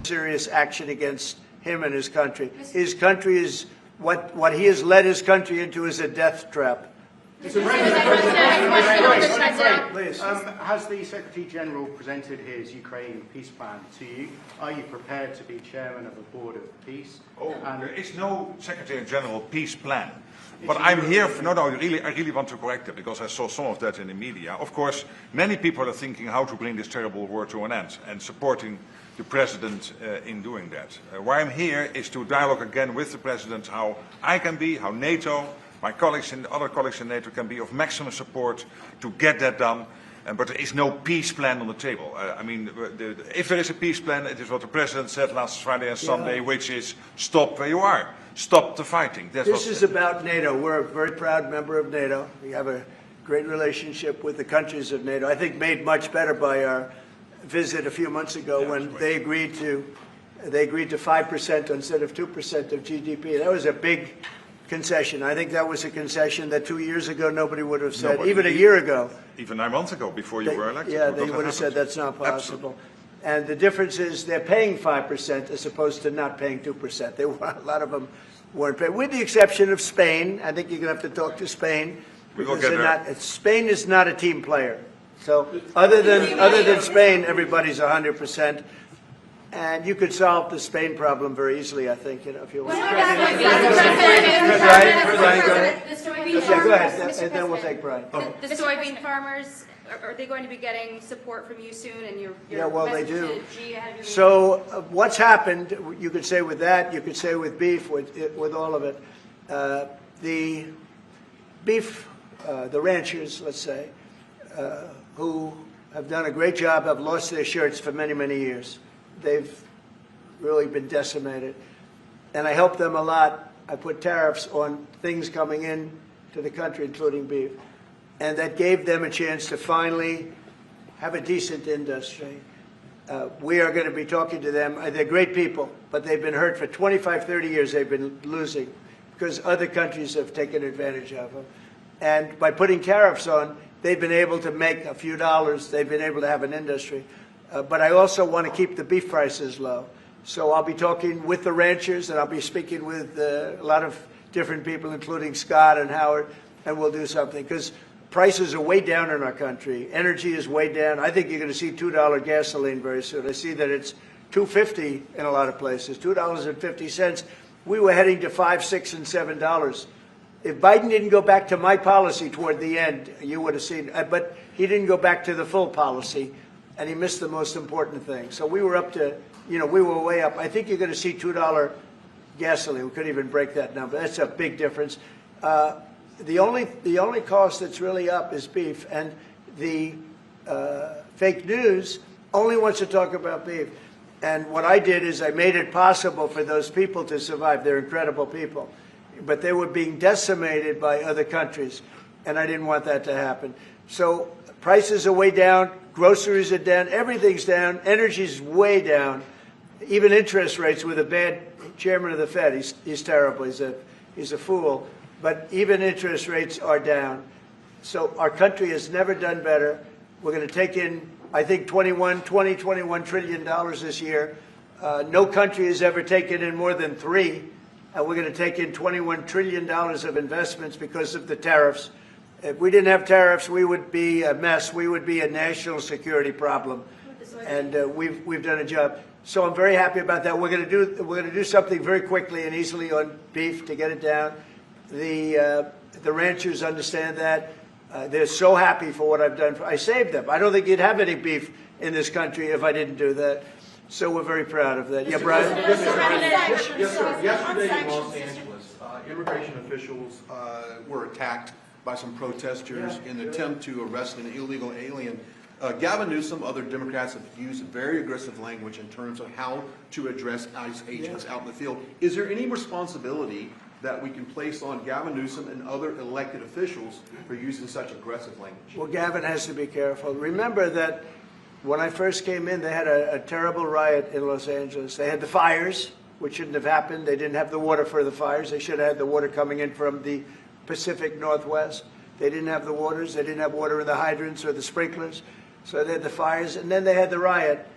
serious action against him and his country. His country is what he has led his country into is a death trap. Mr. Please. Has the Secretary General presented his Ukraine peace plan to you? Are you prepared to be chairman of the Board of Peace? There is no Secretary General peace plan. But I'm here for, I really want to correct it because I saw some of that in the media. Of course, many people are thinking how to bring this terrible war to an end and supporting the President in doing that. Why I'm here is to dialogue again with the President how I can be, how NATO, my colleagues and other colleagues in NATO can be of maximum support to get that done. But there is no peace plan on the table. If there is a peace plan, it is what the President said last Friday and Sunday, which is stop where you are. Stop the fighting. This is about NATO. We're a very proud member of NATO. We have a great relationship with the countries of NATO. I think made much better by our visit a few months ago when they agreed to 5% instead of 2% of GDP. That was a big concession. I think that was a concession that 2 years ago nobody would have said, even a year ago. Even 9 months ago, before you were elected. Yeah, they would have said that's not possible. Absolutely. And the difference is they're paying 5% as opposed to not paying 2%. A lot of them weren't paying, with the exception of Spain. I think you're going to have to talk to Spain. Spain is not a team player. So other than Spain, everybody's 100%. And you could solve the Spain problem very easily, I think, if you want. Brian, go ahead. Go ahead, and then we'll take Brian. The soybean farmers, are they going to be getting support from you soon? And yeah, well, they do. So what's happened, you could say with that, you could say with beef, with all of it. The beef, the ranchers, let's say, who have done a great job, have lost their shirts for many, many years. They've really been decimated. And I helped them a lot. I put tariffs on things coming in to the country, including beef. And that gave them a chance to finally have a decent industry. We are going to be talking to them. They're great people, but they've been hurt for 25, 30 years. They've been losing because other countries have taken advantage of them. And by putting tariffs on, they've been able to make a few dollars. They've been able to have an industry. But I also want to keep the beef prices low. So I'll be talking with the ranchers, and I'll be speaking with a lot of different people, including Scott and Howard, and we'll do something. Because prices are way down in our country. Energy is way down. I think you're going to see $2 gasoline very soon. I see that it's $2.50 in a lot of places, $2.50. We were heading to $5, $6, and $7. If Biden didn't go back to my policy toward the end, you would have seen. But he didn't go back to the full policy. And he missed the most important thing. So we were up to, we were way up. I think you're going to see $2 gasoline. We couldn't even break that number. That's a big difference. The only cost that's really up is beef. And the fake news only wants to talk about beef. And what I did is I made it possible for those people to survive. They're incredible people. But they were being decimated by other countries. And I didn't want that to happen. So prices are way down. Groceries are down. Everything's down. Energy's way down. Even interest rates with a bad chairman of the Fed. He's terrible. He's a fool. But even interest rates are down. So our country has never done better. We're going to take in, I think, $21 trillion this year. No country has ever taken in more than $3. And we're going to take in $21 trillion of investments because of the tariffs. If we didn't have tariffs, we would be a mess. We would be a national security problem, and we've done a job. So I'm very happy about that. We're going to do something very quickly and easily on beef to get it down. The ranchers understand that. They're so happy for what I've done. I saved them. I don't think you'd have any beef in this country if I didn't do that. So we're very proud of that. Yeah, Brian. Yes, sir. Yesterday in Los Angeles, immigration officials were attacked by some protesters in an attempt to arrest an illegal alien. Gavin Newsom, other Democrats have used very aggressive language in terms of how to address ICE agents out in the field. Is there any responsibility that we can place on Gavin Newsom and other elected officials for using such aggressive language? Well, Gavin has to be careful. Remember that when I first came in, they had a terrible riot in Los Angeles. They had the fires, which shouldn't have happened. They didn't have the water for the fires. They should have had the water coming in from the Pacific Northwest. They didn't have the waters. They didn't have water in the hydrants or the sprinklers. So they had the fires, and then they had the riot.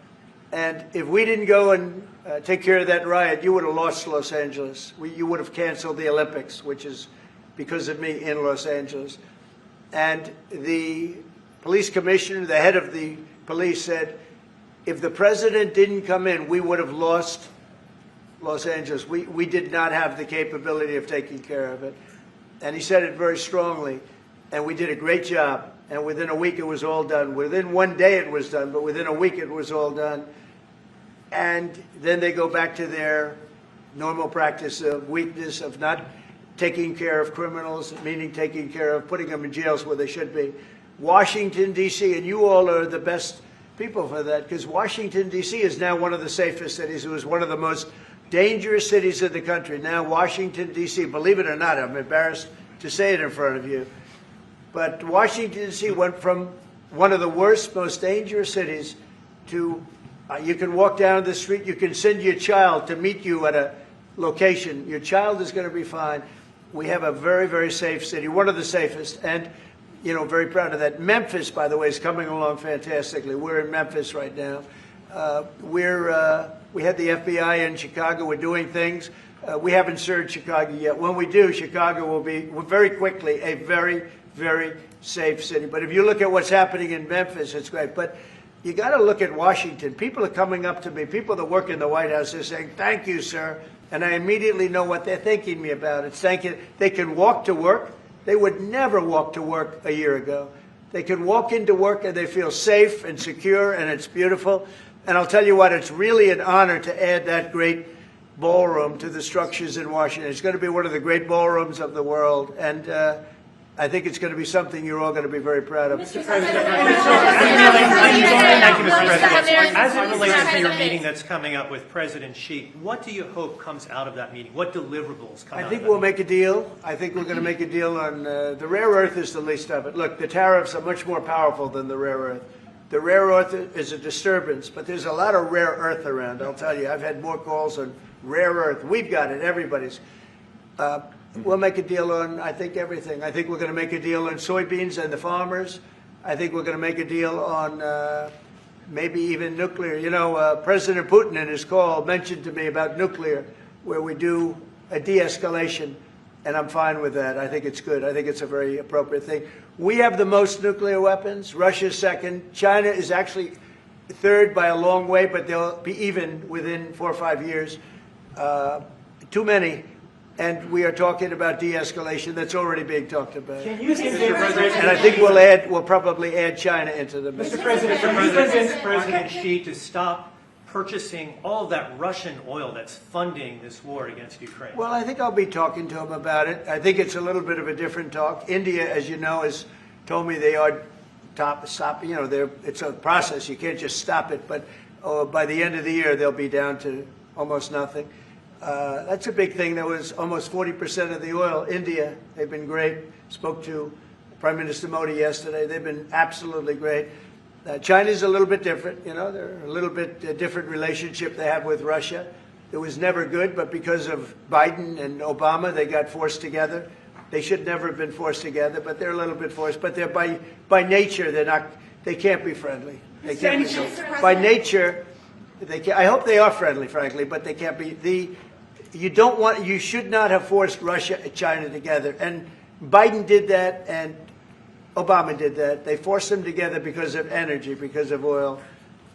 And if we didn't go and take care of that riot, you would have lost Los Angeles. You would have canceled the Olympics, which is because of me in Los Angeles. And the police commissioner, the head of the police, said, if the president didn't come in, we would have lost Los Angeles. We did not have the capability of taking care of it. And he said it very strongly. And we did a great job. And within a week, it was all done. Within one day, it was done. But within a week, it was all done. And then they go back to their normal practice of weakness, of not taking care of criminals, meaning taking care of putting them in jails where they should be. Washington, D.C., and you all are the best people for that, because Washington, D.C. is now one of the safest cities. It was one of the most dangerous cities in the country. Now Washington, D.C., believe it or not, I'm embarrassed to say it in front of you, but Washington, D.C. went from one of the worst, most dangerous cities to you can walk down the street, you can send your child to meet you at a location. Your child is going to be fine. We have a very, very safe city, one of the safest, and very proud of that. Memphis, by the way, is coming along fantastically. We're in Memphis right now. We had the FBI in Chicago. We're doing things. We haven't served Chicago yet. When we do, Chicago will be very quickly a very, very safe city. But if you look at what's happening in Memphis, it's great. But you got to look at Washington. People are coming up to me. People that work in the White House are saying, "Thank you, sir," and I immediately know what they're thanking me about. It's thanking. They can walk to work. They would never walk to work a year ago. They can walk into work and they feel safe and secure, and it's beautiful. And I'll tell you what, it's really an honor to add that great ballroom to the structures in Washington. It's going to be one of the great ballrooms of the world, and I think it's going to be something you're all going to be very proud of. Mr. President, thank you, Mr. President. As it relates to your meeting that's coming up with President Xi, what do you hope comes out of that meeting? What deliverables come out of that? I think we'll make a deal. I think we're going to make a deal on the rare earth is the least of it. Look, the tariffs are much more powerful than the rare earth. The rare earth is a disturbance, but there's a lot of rare earth around, I'll tell you. I've had more calls on rare earth. We've got it, everybody's. We'll make a deal on, I think, everything. I think we're going to make a deal on soybeans and the farmers. I think we're going to make a deal on maybe even nuclear. President Putin in his call mentioned to me about nuclear, where we do a de-escalation, and I'm fine with that. I think it's good. I think it's a very appropriate thing. We have the most nuclear weapons. Russia's second. China is actually third by a long way, but they'll be even within 4 or 5 years. Too many. And we are talking about de-escalation. That's already being talked about. Mr. President, and I think we'll probably add China into the mix. Mr. President, can you convince President Xi to stop purchasing all of that Russian oil that's funding this war against Ukraine? Well, I think I'll be talking to him about it. I think it's a little bit of a different talk. India, as you know, has told me they are stop. It's a process. You can't just stop it. But by the end of the year, they'll be down to almost nothing. That's a big thing. There was almost 40% of the oil. India, they've been great. Spoke to Prime Minister Modi yesterday. They've been absolutely great. China's a little bit different. They're a little bit different relationship they have with Russia. It was never good, but because of Biden and Obama, they got forced together. They should never have been forced together, but they're a little bit forced. But they're by nature, they can't be friendly. They can't be friendly. By nature, I hope they are friendly, frankly, but they can't be. You should not have forced Russia and China together. And Biden did that, and Obama did that. They forced them together because of energy, because of oil.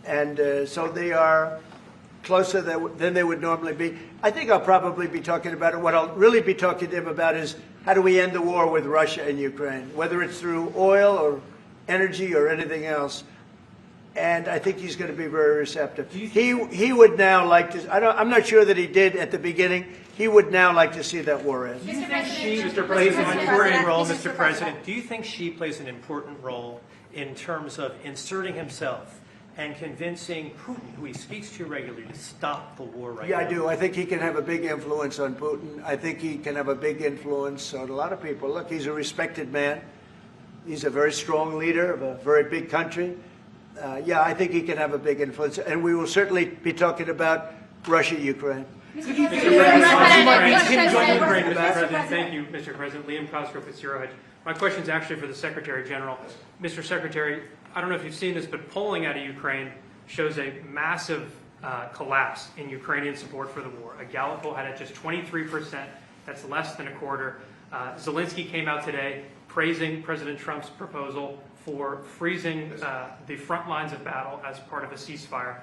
And so they are closer than they would normally be. I think I'll probably be talking about it. What I'll really be talking to him about is how do we end the war with Russia and Ukraine, whether it's through oil or energy or anything else. And I think he's going to be very receptive. He would now like to. I'm not sure that he did at the beginning. He would now like to see that war end. Do you think Xi plays an important role, Mr. President? Do you think Xi plays an important role in terms of inserting himself and convincing Putin, who he speaks to regularly, to stop the war right now? Yeah, I do. I think he can have a big influence on Putin. I think he can have a big influence on a lot of people. Look, he's a respected man. He's a very strong leader of a very big country. Yeah, I think he can have a big influence, and we will certainly be talking about Russia, Ukraine. Thank you, Mr. President. Liam Cosgrove with Zero Hedge. My question is actually for the Secretary General. Mr. Secretary, I don't know if you've seen this, but polling out of Ukraine shows a massive collapse in Ukrainian support for the war. A Gallup poll had it just 23%. That's less than a quarter. Zelensky came out today praising President Trump's proposal for freezing the front lines of battle as part of a ceasefire.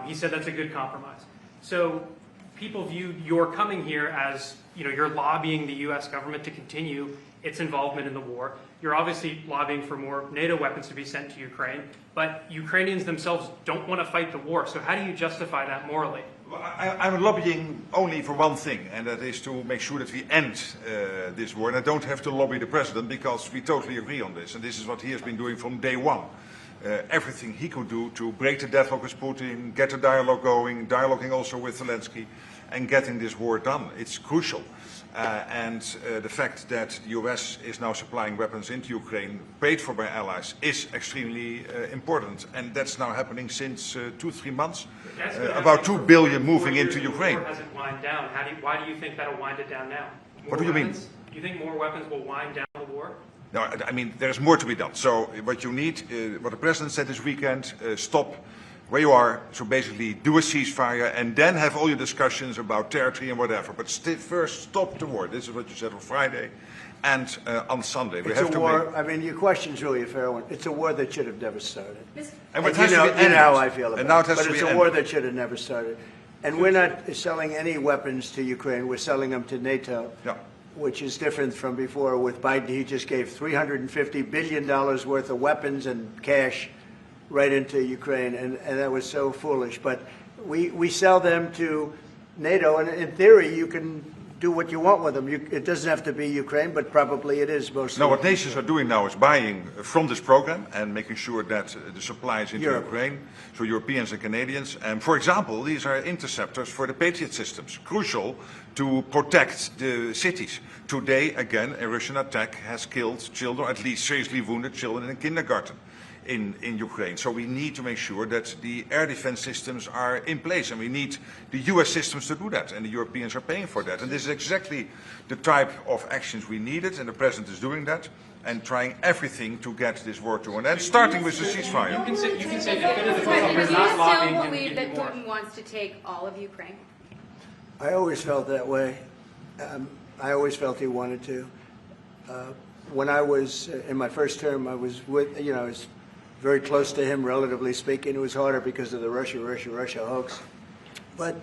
He said that's a good compromise. So people view your coming here as, you're lobbying the U.S. government to continue its involvement in the war. You're obviously lobbying for more NATO weapons to be sent to Ukraine, but Ukrainians themselves don't want to fight the war. So how do you justify that morally? I'm lobbying only for one thing, and that is to make sure that we end this war. And I don't have to lobby the president because we totally agree on this. And this is what he has been doing from day one. Everything he could do to break the deadlock with Putin, get a dialogue going, dialoguing also with Zelensky, and getting this war done. It's crucial. The fact that the US is now supplying weapons into Ukraine, paid for by allies, is extremely important. And that's now happening since 2-3 months. About 2 billion moving into Ukraine. The war hasn't wind down. Why do you think that'll wind it down now? What do you mean? Do you think more weapons will wind down the war? No, I mean, there's more to be done. So what you need, what the president said this weekend, stop where you are, so basically do a ceasefire and then have all your discussions about territory and whatever. But first, stop the war. This is what you said on Friday and on Sunday. It's a war. I mean, your question's really a fair one. It's a war that should have never started. And You know how I feel about it. But it's a war ended. that should have never started. And we're not selling any weapons to Ukraine. We're selling them to NATO. Yeah. Which is different from before. With Biden, he just gave $350 billion worth of weapons and cash right into Ukraine, and that was so foolish. But we sell them to NATO, and in theory, you can do what you want with them. It doesn't have to be Ukraine, but probably it is mostly. No, what nations are doing now is buying from this program and making sure that the supply is into Ukraine, so Europeans and Canadians. And for example, these are interceptors for the Patriot systems, crucial to protect the cities. Today, again, a Russian attack has killed children, at least seriously wounded children in a kindergarten in Ukraine. So we need to make sure that the air defense systems are in place, and we need the US systems to do that, and the Europeans are paying for that. And this is exactly the type of actions we needed, and the President is doing that, and trying everything to get this war to an end, starting with the ceasefire. You can say Do definitively you you're not still lobbying believe that anymore. Putin wants to take all of Ukraine? I always felt that way. I always felt he wanted to. When I was in my first term, I was with, I was very close to him, relatively speaking. It was harder because of the Russia hoax. But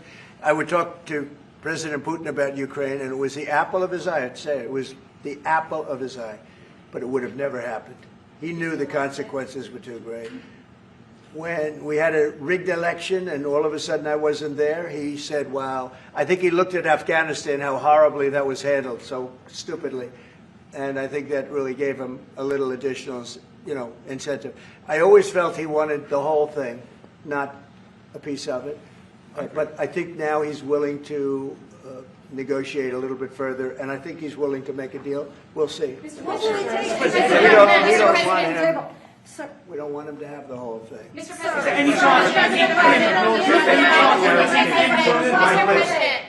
I would talk to President Putin about Ukraine, and it was the apple of his eye. I'd say it was the apple of his eye. But it would have never happened. He knew the consequences were too great. When we had a rigged election and all of a sudden I wasn't there, he said, wow. I think he looked at Afghanistan, how horribly that was handled, so stupidly. And I think that really gave him a little additional, incentive. I always felt he wanted the whole thing, not a piece of it. But I think now he's willing to negotiate a little bit further, and I think he's willing to make a deal. We'll see. We don't want him to have the whole thing. Mr.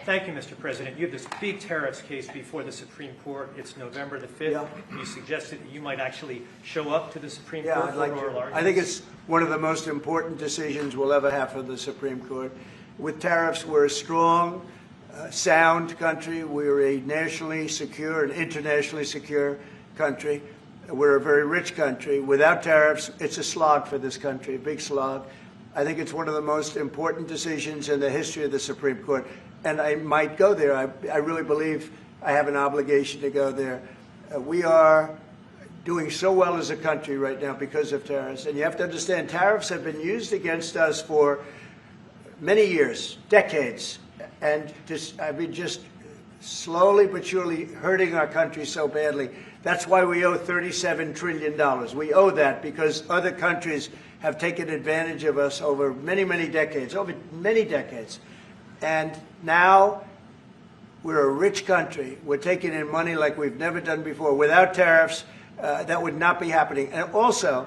Thank you, Mr. President. You have this big tariffs case before the Supreme Court. It's November the 5th. Yeah. You suggested that you might actually show up to the Supreme Yeah, Court I'd for like oral to. arguments. I think it's one of the most important decisions we'll ever have for the Supreme Court. With tariffs, we're a strong, sound country. We're a nationally secure and internationally secure country. We're a very rich country. Without tariffs, it's a slog for this country, a big slog. I think it's one of the most important decisions in the history of the Supreme Court. And I might go there. I really believe I have an obligation to go there. We are doing so well as a country right now because of tariffs. And you have to understand, tariffs have been used against us for many years, decades. And just slowly but surely hurting our country so badly. That's why we owe $37 trillion. We owe that because other countries have taken advantage of us over many, many decades, And now we're a rich country. We're taking in money like we've never done before. Without tariffs, that would not be happening. And also,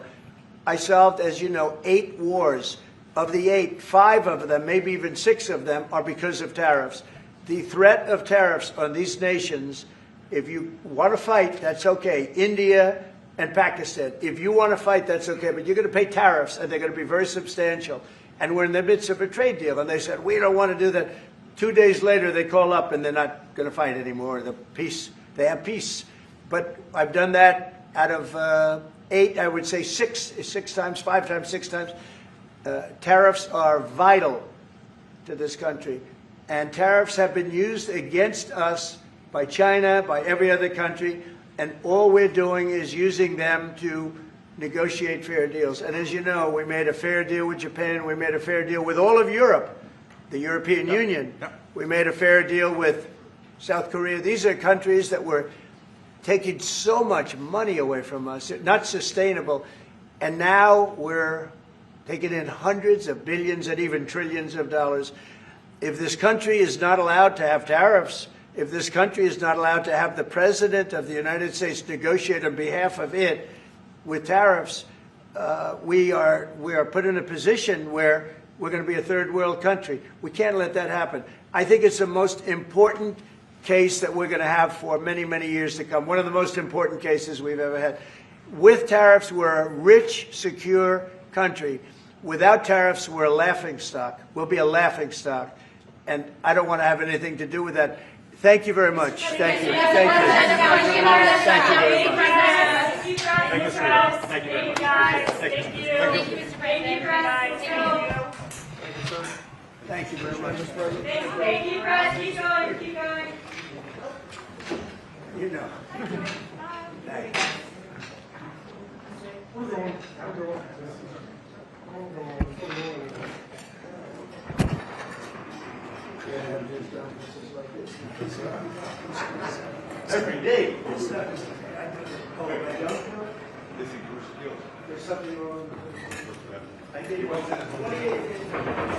I solved, as you know, 8 wars. Of the 8, 5 of them, maybe even 6 of them, are because of tariffs. The threat of tariffs on these nations, if you want to fight, that's okay. India and Pakistan. If you want to fight, that's okay. But you're going to pay tariffs, and they're going to be very substantial. and we're in the midst of a trade deal. And they said, we don't want to do that. 2 days later, they call up and they're not going to fight anymore. They have peace. But I've done that out of 8, I would say 6 times, 5 times, 6 times. Tariffs are vital to this country. And tariffs have been used against us by China, by every other country. And all we're doing is using them to negotiate fair deals. And as you know, we made a fair deal with Japan. We made a fair deal with all of Europe, the European Union. We made a fair deal with South Korea. These are countries that were taking so much money away from us, not sustainable. And now we're taking in hundreds of billions and even trillions of dollars. If this country is not allowed to have tariffs, if this country is not allowed to have the President of the United States negotiate on behalf of it with tariffs, we are put in a position where we're going to be a third world country. We can't let that happen. I think it's the most important case that we're going to have for many, many years to come. One of the most important cases we've ever had. With tariffs, we're a rich, secure country. Without tariffs, we're a laughingstock. We'll be a laughingstock. And I don't want to have anything to do with that. Thank you very much. Thank you. Thank you. Thank you very much. Thank you, sweetheart. Thank you very much. Thank you, Mr. President. Thank you very much. Thank you, Russ. Keep going, keep going. You know. Thank you. Every day. There's something wrong. I did it 28.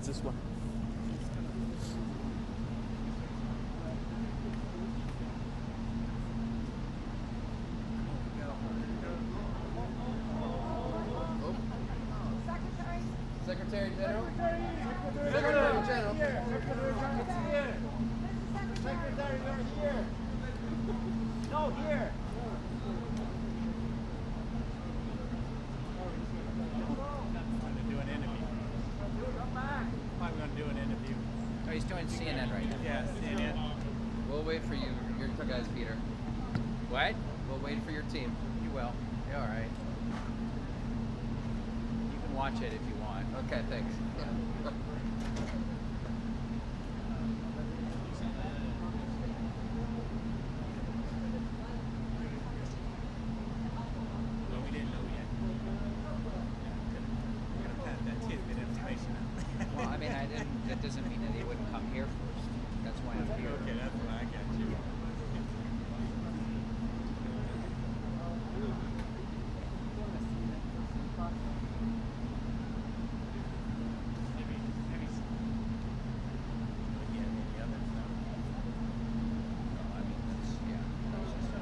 It's this one. Secretary General. Secretary General. Secretary, you're here. No, here. Oh, he's doing CNN right now. Yeah, CNN. We'll wait for you. Your guys, Peter. What? We'll wait for your team. You will. Yeah, all right. You can watch it if you want. Okay, thanks. Yeah. Well, we didn't know yet. We're gonna pass that tidbit information out. Well, I mean, that doesn't mean that he wouldn't come here first. That's why I'm here. Okay, that's why I got you. Maybe, yeah, maybe others, no? No, I mean, that's, yeah. That's just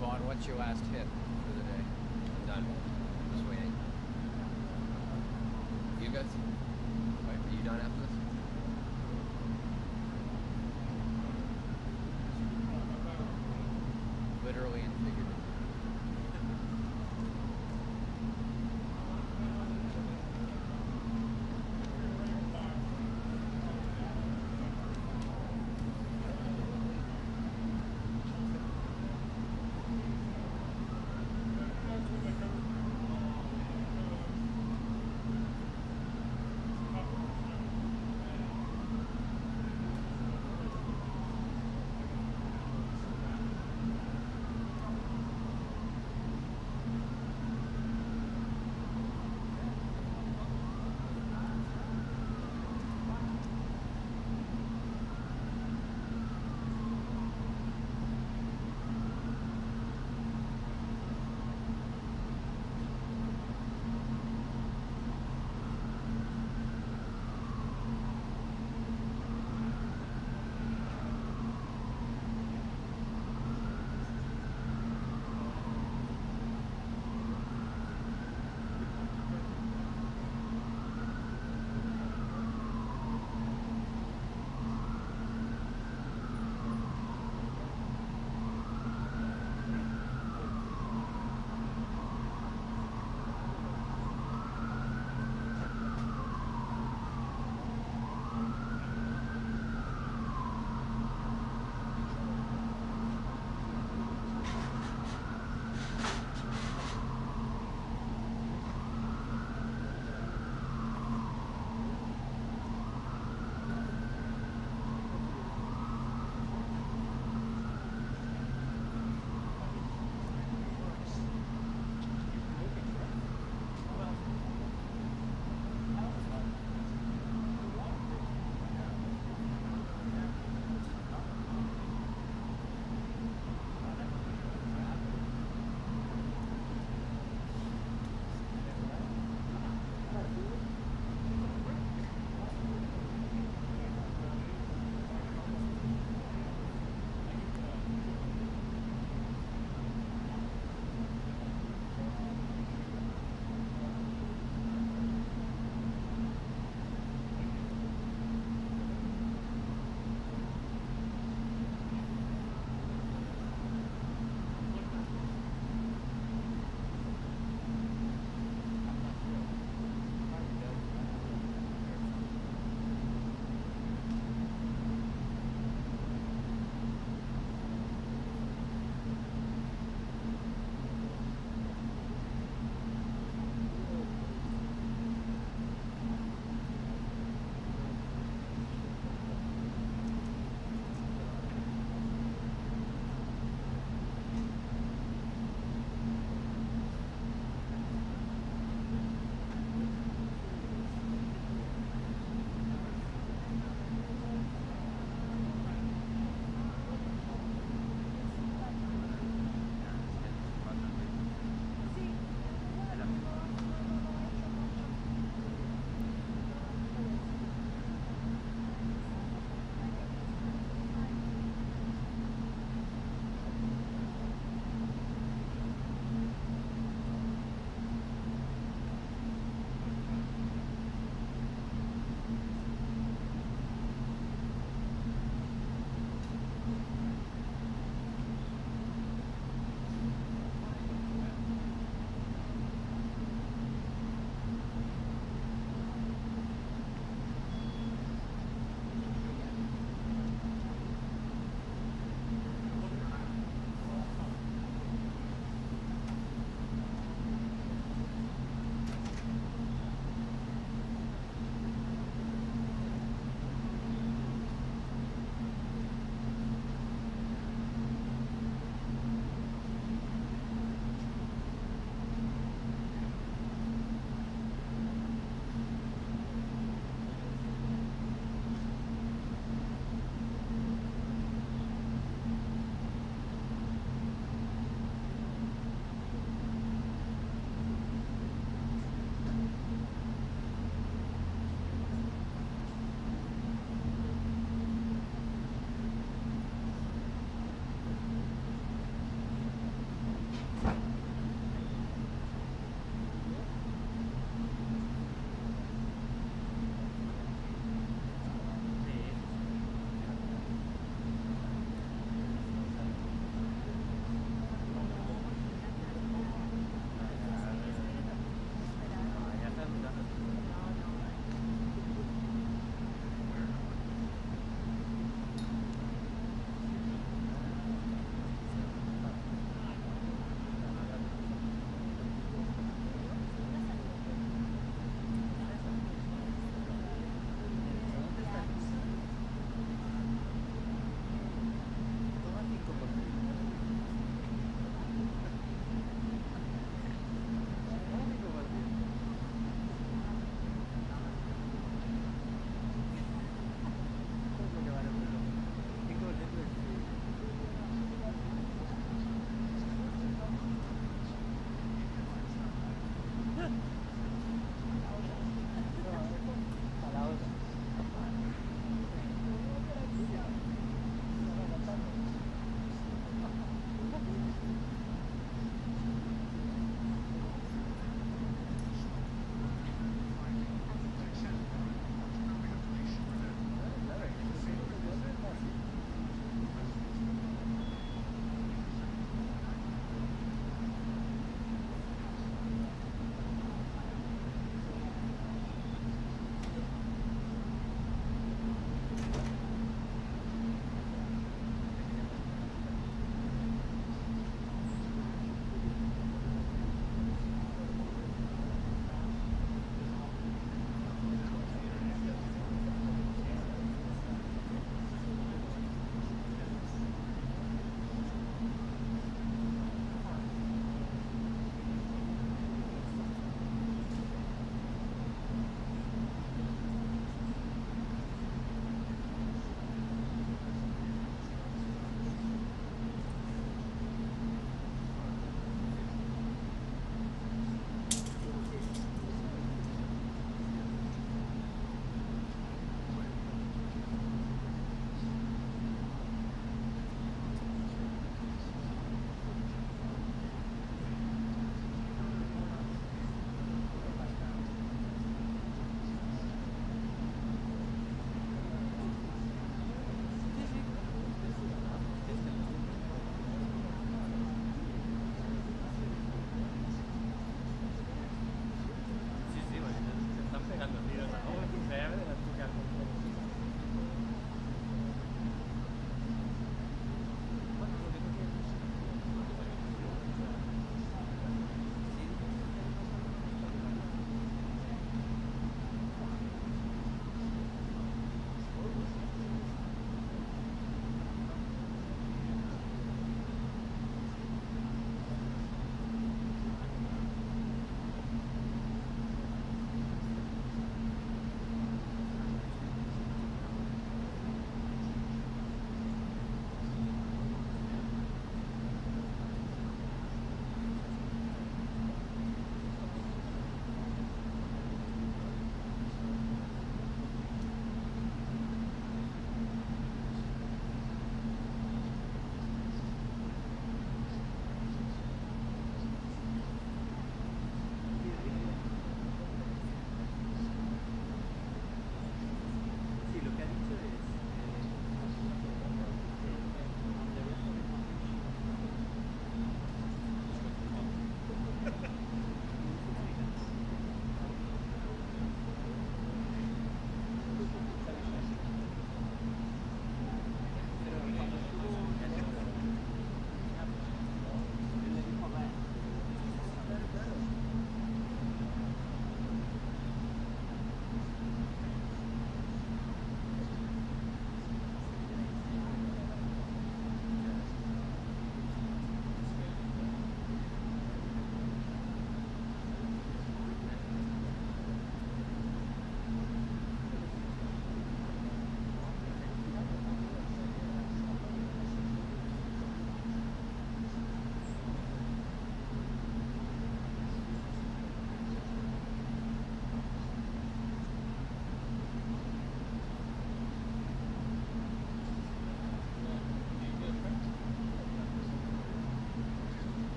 Vaughn, what's your last hit for the day? I'm done. Just waiting. You guys? Wait, are you done after this? Literally and figuratively.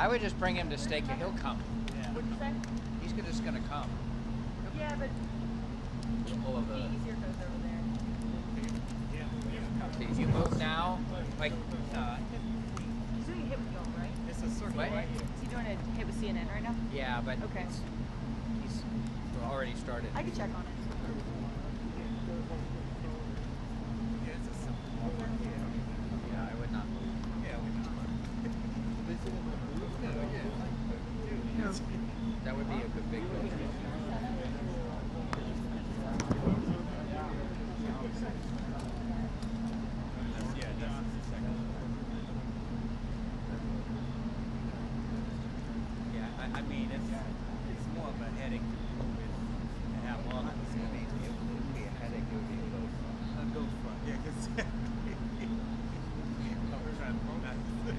I would just bring him to stake it. He'll come. What'd you say? He's just gonna come. Yeah, but All of the easier goes over there. See, if you move now, like, He's doing a hit with y'all, right? It's a circle What? right here. Is he doing a hit with CNN right now? yeah, but Okay. he's already started. I can check on it. Yeah, it's a simple one. Yeah, I would not move. Yeah, we know. That would be a good big move. Yeah, that's the second. Yeah, I mean, it's more of a headache to move it and have all of us. It would be a headache. It would be a ghost front. Yeah, because I'm trying to pronounce it.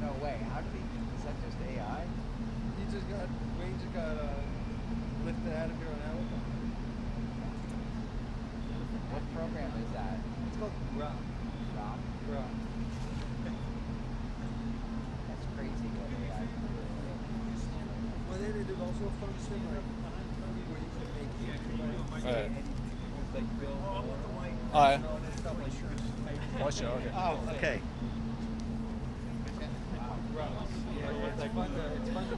No way. How did he? Is that just AI? Lifted out of here on helicopter. What program is that? It's called Rutte. Rock? That's crazy what AI can do. Well, then it also function like where you can make like build Alright. stuff like Watch it, okay. Oh, okay. Yeah, it's fun to mess with. It's fun to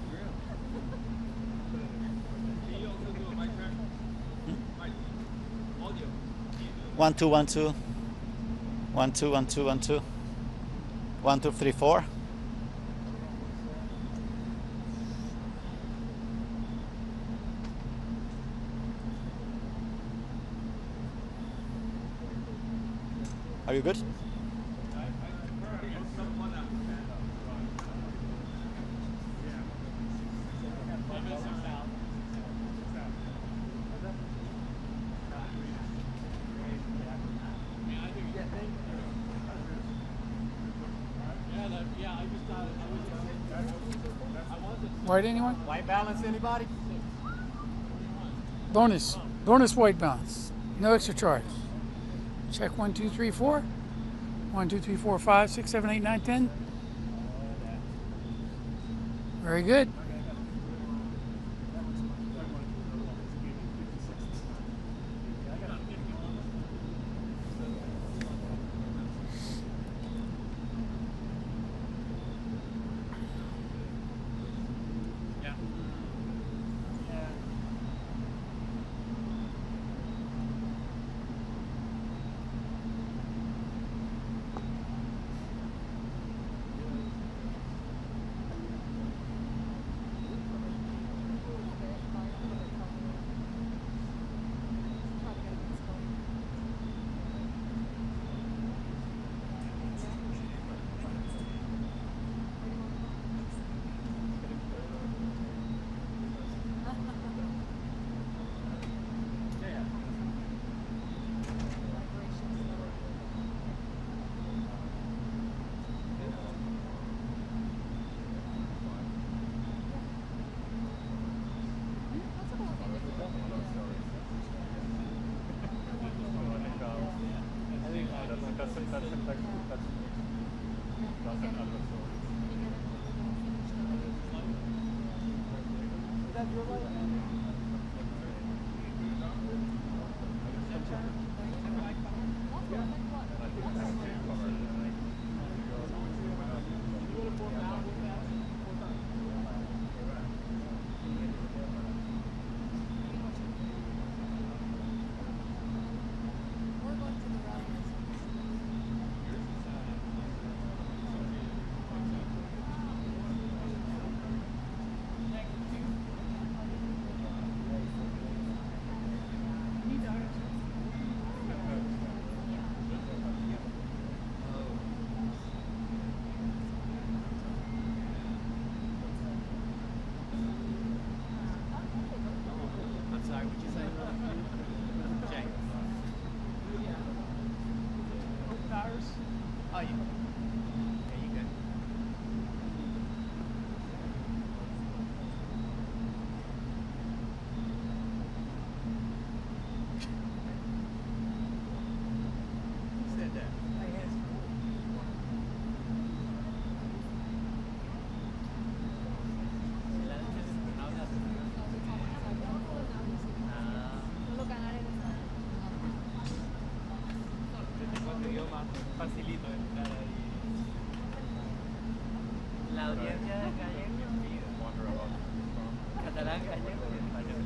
grill. Can you also do a mic track? Audio. 1 2 1 2 1 2 1 2 1 2 1 2 3 4. Are you good? White anyone? White balance, anybody? Bonus white balance. No extra charge. Check 1 2 3 4. 1 2 3 4 5 6 7 8 9 10. Very good. Facilito entrar ahí. La audiencia de gallego, catalán, gallego y español.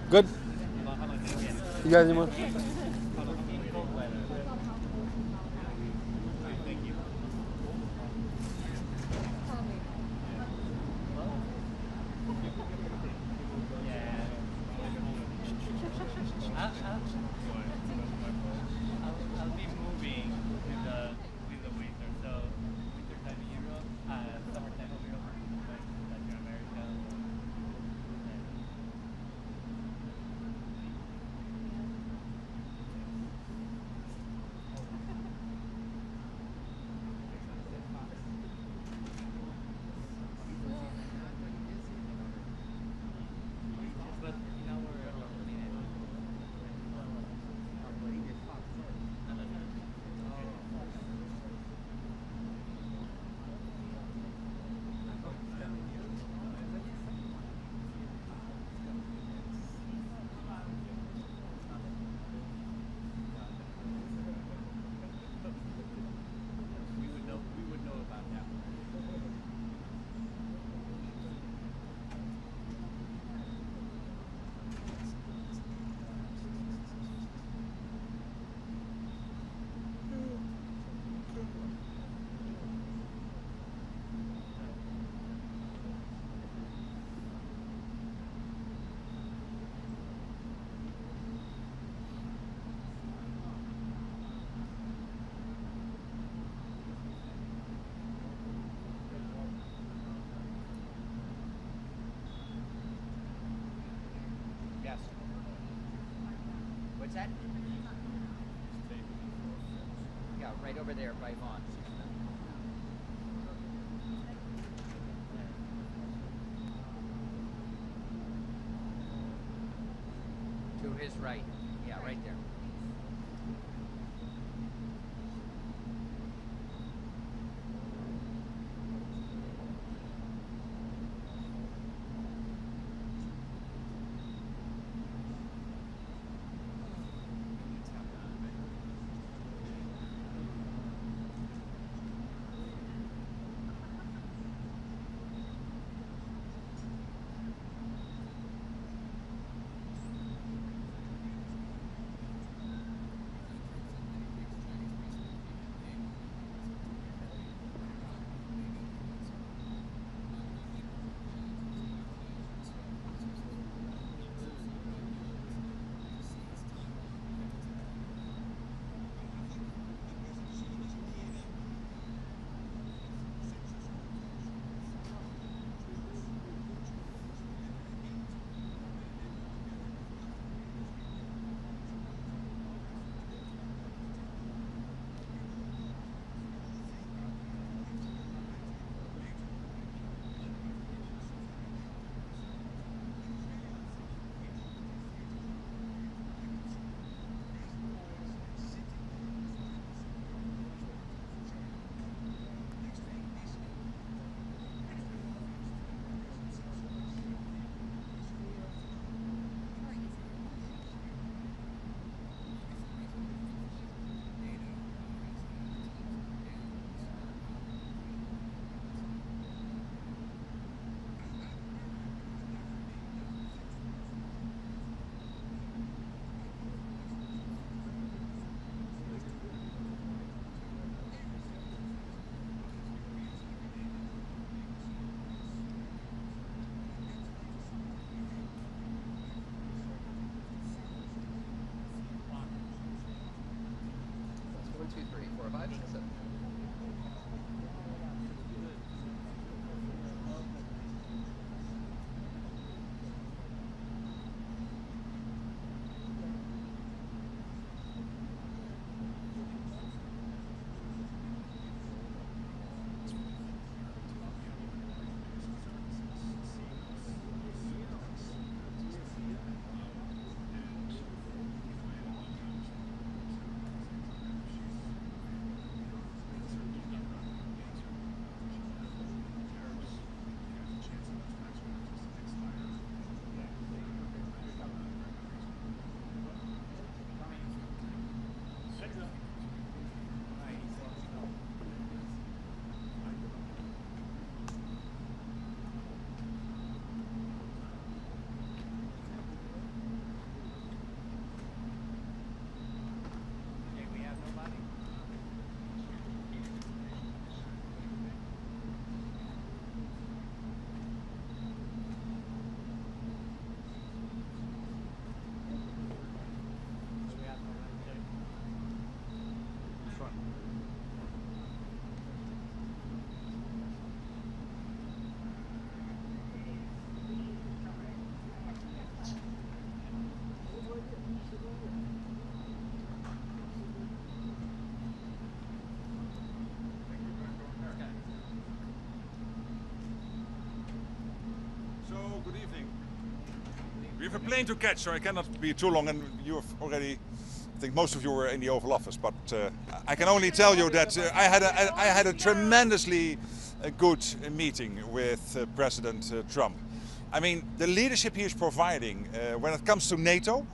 Good. You guys anymore? I'll be moving with the winter. So winter time in Europe, summertime over here, Latin America. that? Yeah, right over there by Vaughn. To his right. Yeah, right there. That's 1, 2, 3, 4, 5, 6, 7. Good evening. We have a plane to catch, so I cannot be too long, and you have already, I think most of you were in the Oval Office, but I can only tell you that I had a tremendously good meeting with President Trump. I mean, the leadership he is providing when it comes to NATO,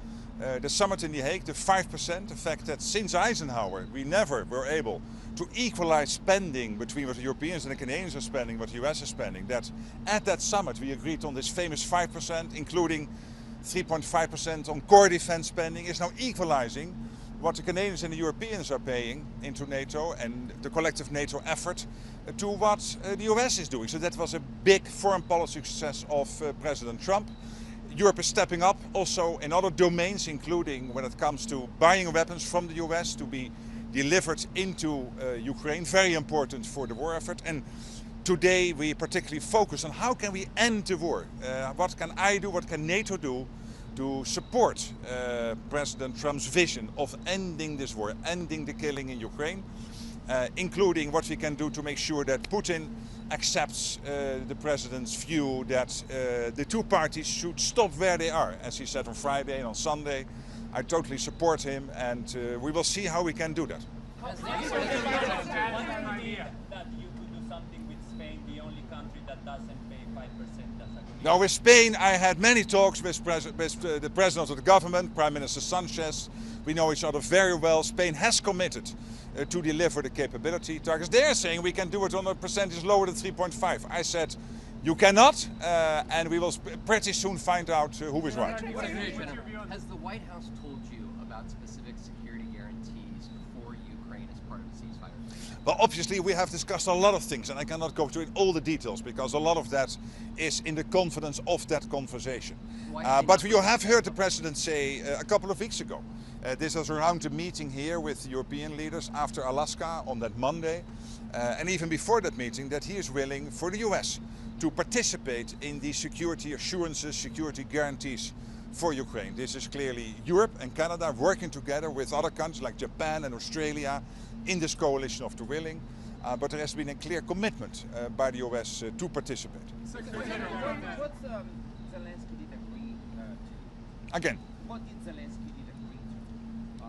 the summit in The Hague, the 5%, the fact that since Eisenhower we never were able to equalize spending between what the Europeans and the Canadians are spending, what the US is spending, that at that summit we agreed on this famous 5%, including 3.5% on core defense spending, is now equalizing what the Canadians and the Europeans are paying into NATO and the collective NATO effort to what the US is doing. So that was a big foreign policy success of President Trump. Europe is stepping up also in other domains, including when it comes to buying weapons from the US to be delivered into Ukraine, very important for the war effort. And today we particularly focus on how can we end the war. What can I do, what can NATO do to support President Trump's vision of ending this war, ending the killing in Ukraine, including what we can do to make sure that Putin accepts the president's view that the two parties should stop where they are. As he said on Friday and on Sunday, I totally support him, and we will see how we can do that. That you could do something with Spain, the only country that doesn't pay 5% tax. Now with Spain I had many talks with the president of the government, Prime Minister Sanchez. We know each other very well. Spain has committed to deliver the capability targets. They are saying we can do it on a percentage lower than 3.5. I said you cannot, and we will pretty soon find out who is right. Has the White House told you about specific security guarantees for Ukraine as part of the ceasefire? Well, obviously we have discussed a lot of things, and I cannot go through all the details because a lot of that is in the confidence of that conversation. But you have heard the president say a couple of weeks ago, this was around the meeting here with European leaders after Alaska on that Monday, and even before that meeting, that he is willing for the US to participate in the security assurances, security guarantees for Ukraine. This is clearly Europe and Canada working together with other countries like Japan and Australia in this coalition of the willing, but there has been a clear commitment by the US to participate. What's Zelensky did agree to? Again. What did Zelensky did agree to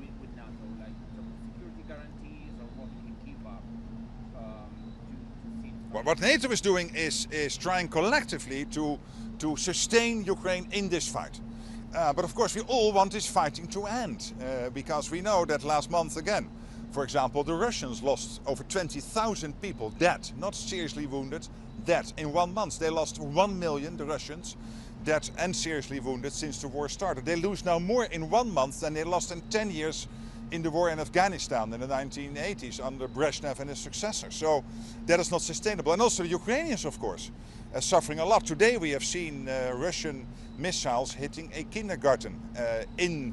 with NATO, like security guarantees, or what he give up to see? Well, what NATO is doing is trying collectively to sustain Ukraine in this fight. But of course we all want this fighting to end, because we know that last month again, for example, the Russians lost over 20,000 people dead, not seriously wounded, dead. In 1 month they lost 1 million, the Russians, dead and seriously wounded since the war started. They lose now more in 1 month than they lost in 10 years in the war in Afghanistan in the 1980s under Brezhnev and his successor. So that is not sustainable. And also the Ukrainians, of course, are suffering a lot. Today we have seen Russian missiles hitting a kindergarten in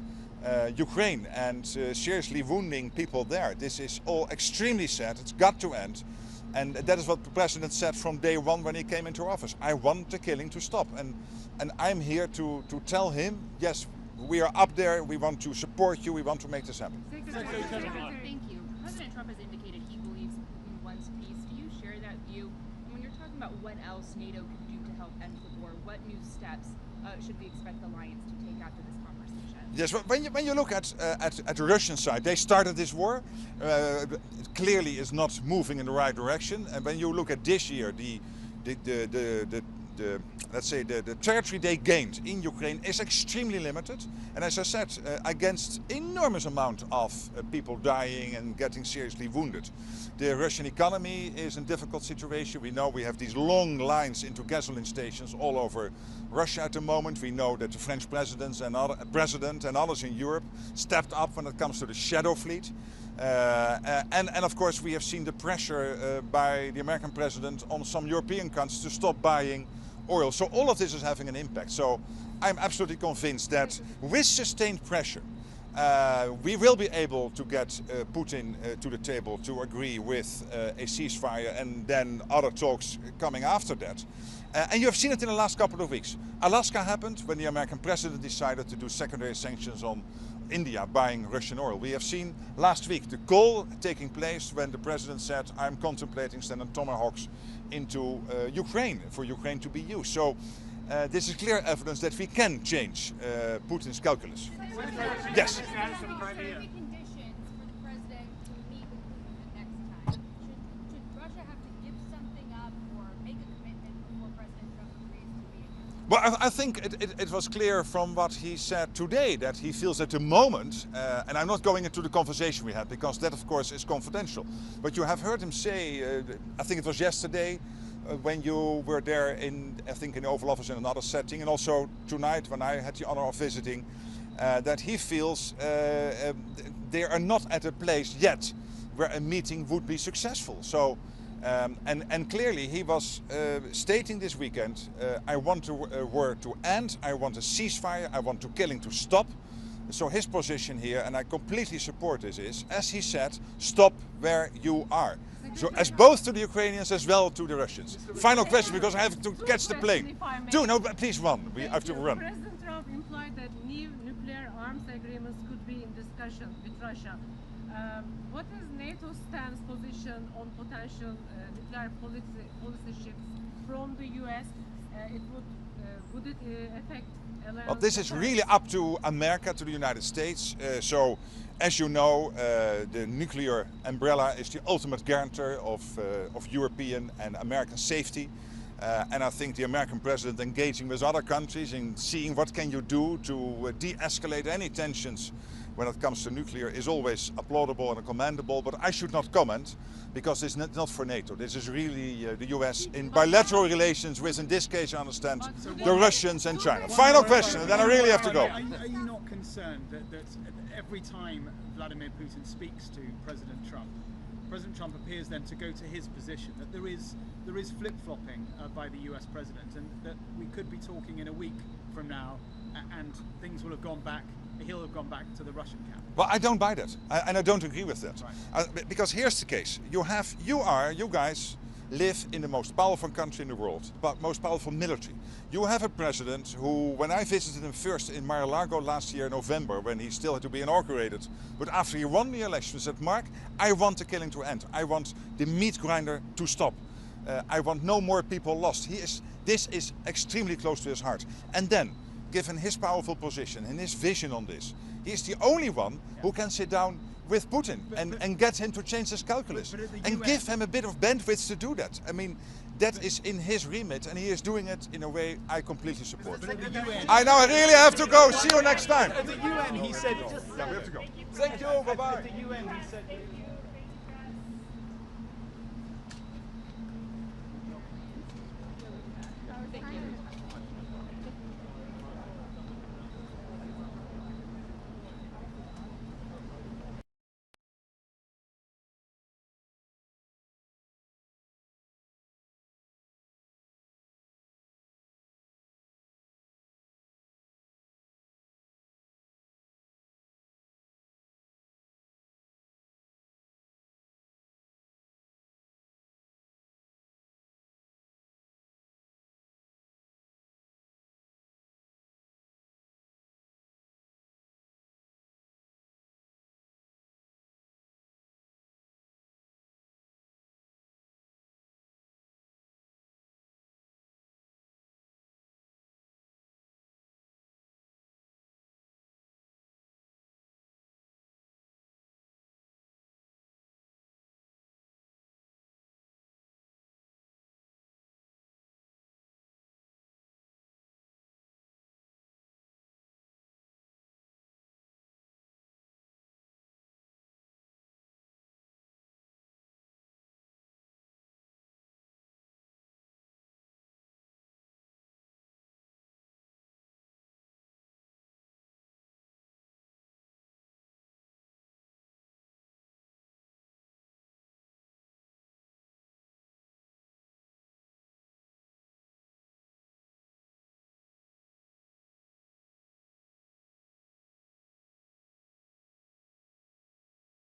Ukraine and seriously wounding people there. This is all extremely sad. It's got to end. And that is what the president said from day one when he came into office. I want the killing to stop. And I'm here to tell him, yes, we are up there, we want to support you, we want to make this happen. Thank you. President Trump has indicated he believes Putin wants peace. Do you share that view? And when you're talking about what else NATO can do to help end the war, what new steps should we expect the alliance to take after this conversation? Yes, when you look at the Russian side, they started this war. It clearly is not moving in the right direction. And when you look at this year, let's say the territory they gained in Ukraine is extremely limited, and as I said, against enormous amount of people dying and getting seriously wounded. The Russian economy is in a difficult situation. We know we have these long lines into gasoline stations all over Russia at the moment. We know that the French president and others in Europe stepped up when it comes to the shadow fleet. And of course we have seen the pressure by the American president on some European countries to stop buying oil. So all of this is having an impact. So I'm absolutely convinced that with sustained pressure, we will be able to get Putin to the table to agree with a ceasefire and then other talks coming after that. And you have seen it in the last couple of weeks. Alaska happened when the American president decided to do secondary sanctions on India buying Russian oil. We have seen last week the call taking place when the president said, I'm contemplating sending Tomahawks into Ukraine, for Ukraine to be used. So this is clear evidence that we can change Putin's calculus. Yes. Well, I think it was clear from what he said today that he feels at the moment, and I'm not going into the conversation we had because that of course is confidential, but you have heard him say, I think it was yesterday when you were there I think in the Oval Office in another setting, and also tonight when I had the honor of visiting, that he feels they are not at a place yet where a meeting would be successful. So. And clearly he was stating this weekend, I want a war to end, I want a ceasefire, I want the killing to stop. So his position here, and I completely support this, is, as he said, stop where you are. So as both to the Ukrainians as well to the Russians. Final question, because I have to catch the plane. No, please run. We have to run. arms agreements could be in discussion with Russia. What is NATO's stance position on potential nuclear policy shifts from the U.S.? Would it affect alliance? Well, this is really up to America, to the United States. So, as you know, the nuclear umbrella is the ultimate guarantor of European and American safety. And I think the American president engaging with other countries and seeing what can you do to de-escalate any tensions when it comes to nuclear is always applaudable and commendable, but I should not comment because it's not for NATO. This is really the US in bilateral relations with, in this case, I understand, the Russians and China. Final question, and then I really have to go. Are you not concerned that every time Vladimir Putin speaks to President Trump appears then to go to his position, that there is flip-flopping by the US president, and that we could be talking in a week from now and things will have gone back, he'll have gone back to the Russian camp? Well, I don't buy that, and I don't agree with that. Right. Because here's the case: you guys live in the most powerful country in the world, but most powerful military. You have a president who, when I visited him first in Mar-a-Lago last year in November, when he still had to be inaugurated, but after he won the election, said, "Mark, I want the killing to end. I want the meat grinder to stop. I want no more people lost." This is extremely close to his heart. And then, given his powerful position and his vision on this, he's the only one who can sit down with Putin and get him to change his calculus and give him a bit of bandwidth to do that. I mean, that is in his remit, and he is doing it in a way I completely support. I now really have to go. See you next time. At the UN, he said... Yeah, we have to go. Thank you. Bye-bye. At the UN, he said... Thank you.